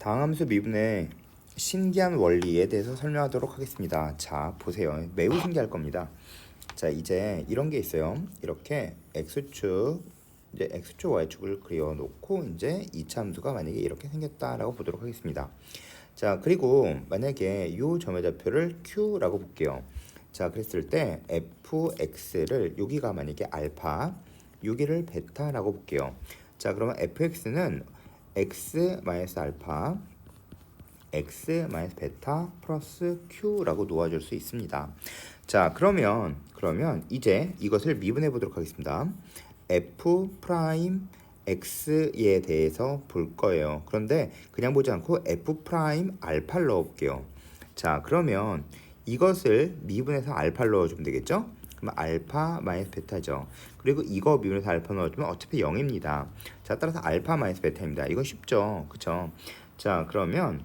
다항함수 미분의 신기한 원리에 대해서 설명하도록 하겠습니다. 자, 보세요. 매우 신기할 겁니다. 자, 이제 이런 게 있어요. 이렇게 x축, 이제 x축, y축을 그려 놓고 이제 이차 함수가 만약에 이렇게 생겼다라고 보도록 하겠습니다. 자, 그리고 만약에 이 점의 좌표를 q라고 볼게요. 자, 그랬을 때 fx를 여기가 만약에 알파, 여기를 베타라고 볼게요. 자, 그러면 fx는 x-알파 x-베타 플러스 q라고 놓아줄 수 있습니다. 자, 그러면 이제 이것을 미분해 보도록 하겠습니다. f 프라임 x에 대해서 볼 거예요. 그런데 그냥 보지 않고 f 프라임 알파를 넣어 볼게요. 자, 그러면 이것을 미분해서 알파를 넣어주면 되겠죠? 그럼 알파 마이너스 베타죠. 그리고 이거 미분해서 알파 넣어주면 어차피 0입니다. 자, 따라서 알파 마이너스 베타입니다. 이건 쉽죠? 그쵸? 자, 그러면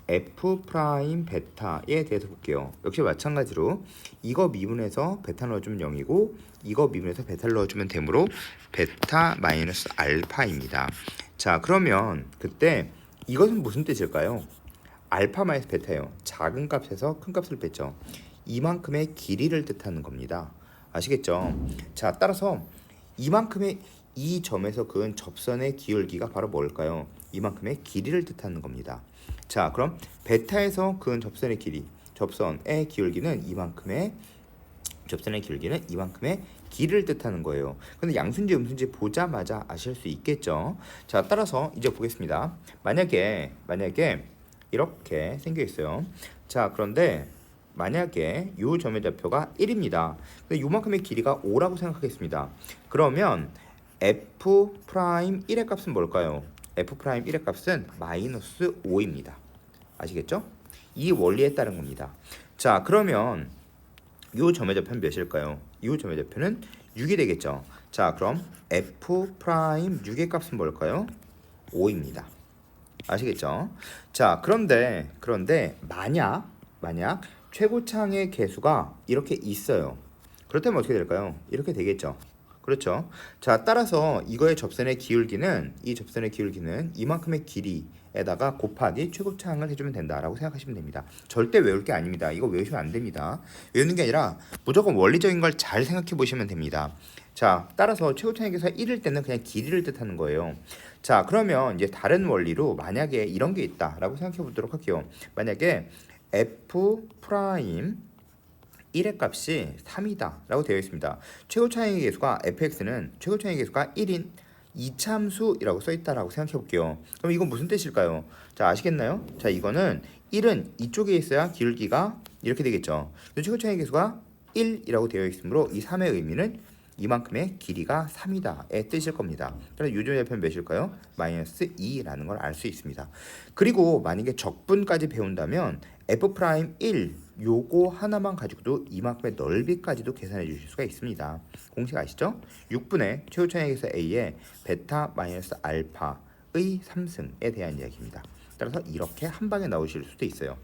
f 프라임 베타에 대해서 볼게요. 역시 마찬가지로 이거 미분해서 베타 넣어주면 0이고 이거 미분해서 베타를 넣어주면 되므로 베타 마이너스 알파입니다. 자, 그러면 그때 이것은 무슨 뜻일까요? 알파 마이너스 베타예요. 작은 값에서 큰 값을 뺐죠. 이만큼의 길이를 뜻하는 겁니다. 아시겠죠? 자, 따라서 이만큼의 이 점에서 그은 접선의 기울기가 바로 뭘까요? 이만큼의 길이를 뜻하는 겁니다. 자, 그럼 베타에서 그은 접선의 길이, 접선의 기울기는 이만큼의 길이를 뜻하는 거예요. 근데 양수인지 음수인지 보자마자 아실 수 있겠죠? 자, 따라서 이제 보겠습니다. 만약에 이렇게 생겨 있어요. 자, 그런데 만약에 이 점의 좌표가 1입니다. 근데 요만큼의 길이가 5라고 생각하겠습니다. 그러면 f 프라임 1의 값은 뭘까요? f 프라임 1의 값은 마이너스 5입니다. 아시겠죠? 이 원리에 따른 겁니다. 자, 그러면 이 점의 좌표는 몇일까요? 이 점의 좌표는 6이 되겠죠. 자, 그럼 f 프라임 6의 값은 뭘까요? 5입니다. 아시겠죠? 자, 그런데 만약 최고창의 개수가 이렇게 있어요. 그렇다면 어떻게 될까요? 이렇게 되겠죠. 그렇죠? 자, 따라서 이거의 접선의 기울기는 이만큼의 길이에다가 곱하기 최고창을 해주면 된다라고 생각하시면 됩니다. 절대 외울 게 아닙니다. 이거 외우시면 안 됩니다. 외우는 게 아니라 무조건 원리적인 걸 잘 생각해 보시면 됩니다. 자, 따라서 최고창의 개수가 1일 때는 그냥 길이를 뜻하는 거예요. 자, 그러면 이제 다른 원리로 만약에 이런 게 있다라고 생각해 보도록 할게요. 만약에 f 프라임 1의 값이 3이다 라고 되어 있습니다. 최고차이의 개수가 fx는 최고차이의 개수가 1인 이차함수라고 써있다라고 생각해 볼게요. 그럼 이건 무슨 뜻일까요? 자, 아시겠나요? 자, 이거는 1은 이쪽에 있어야 기울기가 이렇게 되겠죠. 최고차이의 개수가 1이라고 되어 있으므로 이 3의 의미는 이만큼의 길이가 3이다의 뜻일 겁니다. 그래서 요점 좌표는 몇일까요? 마이너스 2라는 걸 알 수 있습니다. 그리고 만약에 적분까지 배운다면 f'1 요거 하나만 가지고도 이만큼의 넓이까지도 계산해 주실 수가 있습니다. 공식 아시죠? 6분의 최고차이에서 a의 베타 마이너스 알파의 3승에 대한 이야기입니다. 따라서 이렇게 한 방에 나오실 수도 있어요.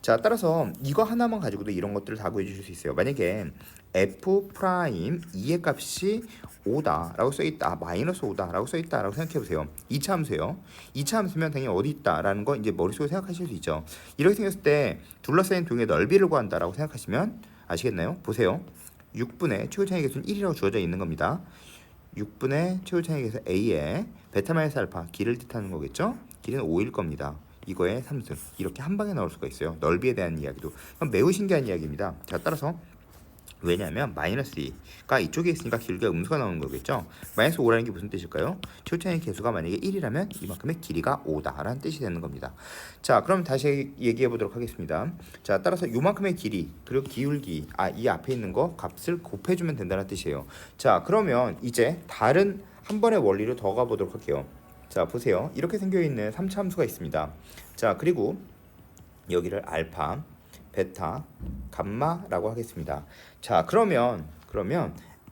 자, 따라서 이거 하나만 가지고도 이런 것들을 다 구해주실 수 있어요. 만약에 f 프라임 2의 값이 5다라고 써있다, 마이너스 5다라고 써있다라고 생각해보세요. 2차 함수예요. 2차 함수면 당연히 어디 있다라는 거 이제 머릿속에 생각하실 수 있죠. 이렇게 생겼을 때 둘러싸인 동의 넓이를 구한다라고 생각하시면 아시겠나요? 보세요. 6분의 최고차이 개수는 1이라고 주어져 있는 겁니다. 6분의 최고차이 개수 a의 베타 마이너스 알파 길을 뜻하는 거겠죠? 길이는 5일 겁니다. 이거의 3승 이렇게 한 방에 나올 수가 있어요. 넓이에 대한 이야기도 매우 신기한 이야기입니다. 자, 따라서 왜냐하면 마이너스 2가 이쪽에 있으니까 길이가 음수가 나오는 거겠죠. 마이너스 5라는 게 무슨 뜻일까요? 최고차이 개수가 만약에 1이라면 이만큼의 길이가 5다라는 뜻이 되는 겁니다. 자, 그럼 다시 얘기해 보도록 하겠습니다. 자, 따라서 요만큼의 길이 그리고 기울기 이 앞에 있는 거 값을 곱해주면 된다는 뜻이에요. 자, 그러면 이제 다른 한 번의 원리로 더 가보도록 할게요. 자, 보세요. 이렇게 생겨있는 3차 함수가 있습니다. 자, 그리고 여기를 알파, 베타, 감마라고 하겠습니다. 자, 그러면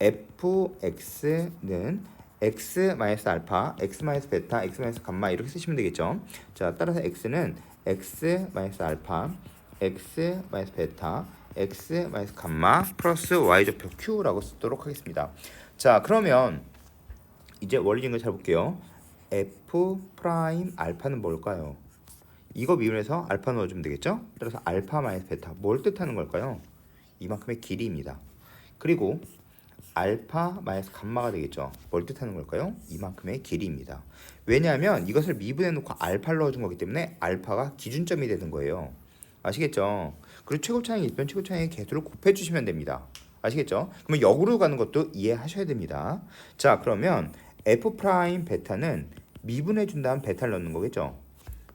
fx는 x-알파, x-베타, x-감마 이렇게 쓰시면 되겠죠. 자, 따라서 x는 x-알파, x-베타, x-감마 플러스 y좌표 q라고 쓰도록 하겠습니다. 자, 그러면 이제 원리적인 걸 잘 볼게요. f 프라임 알파는 뭘까요? 이거 미분해서 알파 넣어주면 되겠죠? 따라서 알파 마이너스 베타 뭘 뜻하는 걸까요? 이만큼의 길이입니다. 그리고 알파 마이너스 감마가 되겠죠. 뭘 뜻하는 걸까요? 이만큼의 길이입니다. 왜냐하면 이것을 미분해 놓고 알파를 넣어준 거기 때문에 알파가 기준점이 되는 거예요. 아시겠죠? 그리고 최고 차항이 있으면 최고 차항의 개수를 곱해주시면 됩니다. 아시겠죠? 그러면 역으로 가는 것도 이해하셔야 됩니다. 자, 그러면 f 프라임 베타는 미분해 준 다음 베타를 넣는 거겠죠?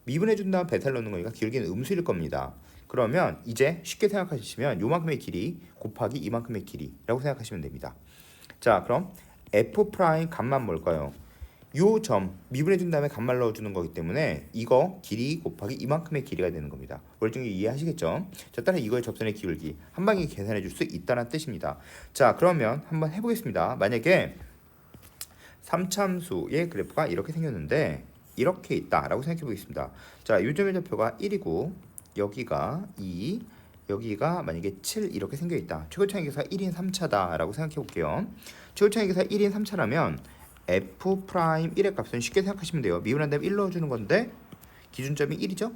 미분해 준 다음 베타를 넣는 거니까 기울기는 음수일 겁니다. 그러면 이제 쉽게 생각하시면 요만큼의 길이 곱하기 이만큼의 길이라고 생각하시면 됩니다. 자, 그럼 f 프라임 값만 뭘까요? 요 점 미분해 준 다음에 값만 넣어주는 거기 때문에 이거 길이 곱하기 이만큼의 길이가 되는 겁니다. 월등히 이해하시겠죠? 자, 따라 이거의 접선의 기울기 한 방에 계산해 줄 수 있다는 뜻입니다. 자, 그러면 한번 해보겠습니다. 만약에 3참수의 그래프가 이렇게 생겼는데 이렇게 있다라고 생각해 보겠습니다. 자, 요점의 좌표가 1이고 여기가 2, 여기가 만약에 7 이렇게 생겨 있다. 최고 차이 계수가 1인 3차다라고 생각해 볼게요. 최고 차이 계수가 1인 3차라면 f 프라임 1의 값은 쉽게 생각하시면 돼요. 미분한 다음에 1 넣어주는 건데 기준점이 1이죠?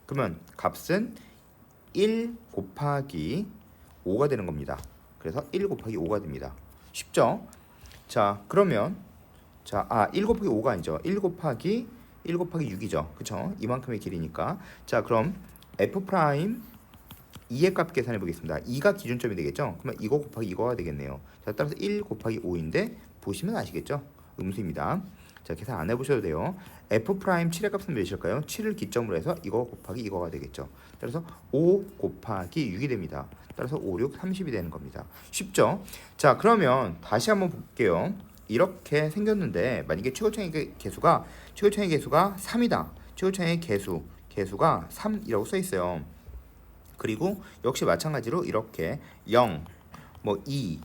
그러면 값은 1 곱하기 5가 되는 겁니다. 그래서 1 곱하기 5가 됩니다. 쉽죠? 자, 그러면 1 곱하기 5가 아니죠. 1 곱하기 6이죠. 그쵸? 이만큼의 길이니까. 자, 그럼 f 프라임 2의 값 계산해 보겠습니다. 2가 기준점이 되겠죠? 그러면 이거 곱하기 이거가 되겠네요. 자, 따라서 1 곱하기 5인데 보시면 아시겠죠? 음수입니다. 자, 계산 안 해보셔도 돼요. f 프라임 7의 값은 몇일까요? 7을 기점으로 해서 이거 곱하기 이거가 되겠죠. 따라서 5 곱하기 6이 됩니다. 따라서 5, 6, 30이 되는 겁니다. 쉽죠? 자, 그러면 다시 한번 볼게요. 이렇게 생겼는데 만약에 최고 차이 개수가 3이다. 최고 차이 개수가 3이라고 써 있어요. 그리고 역시 마찬가지로 이렇게 0, 뭐 2,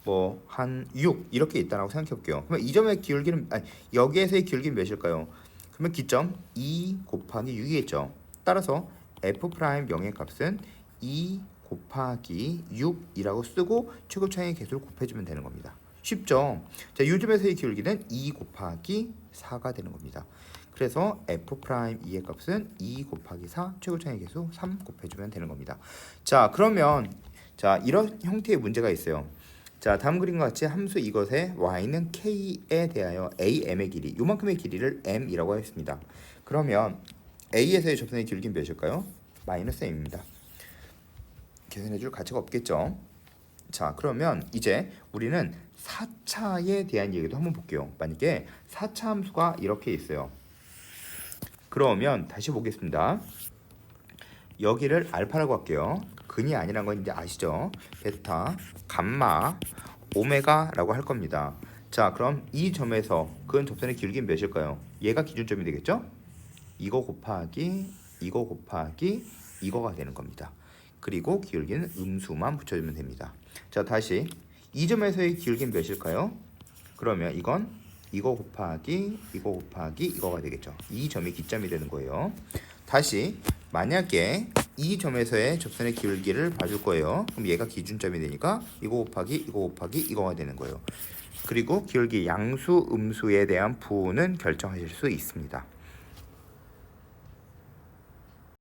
뭐 한 6 이렇게 있다라고 생각해 볼게요. 그러면 이 점의 기울기는 여기에서의 기울기는 몇일까요? 그러면 기점 2 곱하기 6이겠죠. 따라서 f 프라임 0의 값은 2 곱하기 6이라고 쓰고 최고 차이의 개수를 곱해주면 되는 겁니다. 쉽죠? 자, 이 점에서의 기울기는 2 곱하기 4가 되는 겁니다. 그래서 f 프라임 2의 값은 2 곱하기 4 최고 차이 개수 3 곱해주면 되는 겁니다. 자, 그러면 이런 형태의 문제가 있어요. 자, 다음 그림과 같이 함수 이것의 y는 k에 대하여 am의 길이 요만큼의 길이를 m이라고 했습니다. 그러면 a에서의 접선의 기울기는 몇일까요? 마이너스 m입니다. 계산해줄 가치가 없겠죠. 자, 그러면 이제 우리는 4차에 대한 얘기도 한번 볼게요. 만약에 4차 함수가 이렇게 있어요. 그러면 다시 보겠습니다. 여기를 알파라고 할게요. 근이 아니란 건 이제 아시죠? 베타, 감마, 오메가라고 할 겁니다. 자, 그럼 이 점에서 근 접선의 기울기는 몇일까요? 얘가 기준점이 되겠죠? 이거 곱하기 이거가 되는 겁니다. 그리고 기울기는 음수만 붙여주면 됩니다. 자, 다시 이 점에서의 기울기는 몇일까요? 그러면 이건 이거 곱하기 이거가 되겠죠. 이 점이 기점이 되는 거예요. 다시 만약에 이 점에서의 접선의 기울기를 봐줄 거예요. 그럼 얘가 기준점이 되니까 이거 곱하기 이거가 되는 거예요. 그리고 기울기 양수, 음수에 대한 부호는 결정하실 수 있습니다.